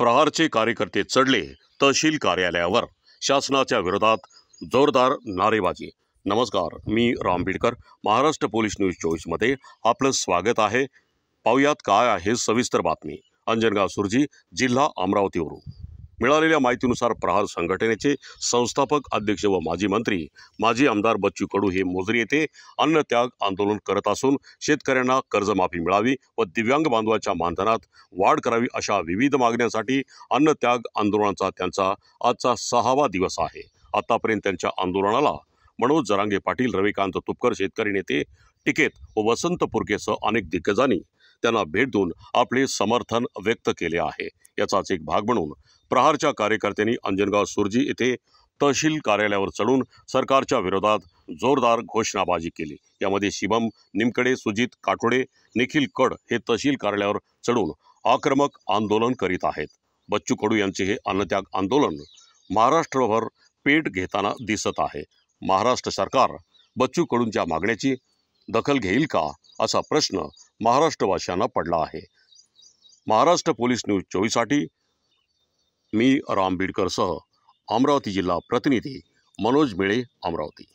प्रहारचे कार्यकर्ते चढले तहसील कार्यालयावर, शासनाच्या विरोधात जोरदार नारेबाजी। नमस्कार, मी राम बिडकर, महाराष्ट्र पोलीस न्यूज 24 मध्ये आपलं स्वागत आहे। पाहुयात काय आहे सविस्तर बातमी। अंजनगाव सुर्जी, जिल्हा अमरावतीवरून मिळालेल्या माहितीनुसार प्रहार संघटनेचे संस्थापक अध्यक्ष व माजी मंत्री माजी आमदार बच्चू कडू हे मोजरी येथे अन्नत्याग आंदोलन करत असून शेतकऱ्यांना कर्जमाफी मिळावी व दिव्यांग बांधवांच्या मानधनात वाढ करावी अशा विविध मागण्यांसाठी अन्नत्याग आंदोलनाचा त्यांचा आजचा 6वा दिवस आहे। आतापर्यंत त्यांच्या आंदोलनाला मनोज जरांगे पाटील, रविकांत तुपकर, शेतकरी नेते टिकेत व वसंत पुरकेसह अनेक दिग्गजांनी त्यांना भेट देऊन आपले समर्थन व्यक्त केले आहे। याचाच एक भाग म्हणून प्रहारच्या कार्यकर्त्यांनी अंजनगाव सुर्जी येथे तहसील कार्यालयावर चढून सरकारच्या विरोधात जोरदार घोषणाबाजी केली। यामध्ये शिवम निमकडे, सुजित काटोडे, निखिल कड हे तहसील कार्यालयावर चढून आक्रमक आंदोलन करीत आहेत। बच्चू कडू यांचे हे अन्नत्याग आंदोलन महाराष्ट्रभर पेट घेताना दिसत आहे। महाराष्ट्र सरकार बच्चू कडूंच्या मागण्याची दखल घेईल का, असा प्रश्न महाराष्ट्रवासियांना पडला आहे। महाराष्ट्र पोलीस न्यूज 24 साठी मी राम बिडकर सह अमरावती जिल्हा प्रतिनिधी मनोज मेळे, अमरावती।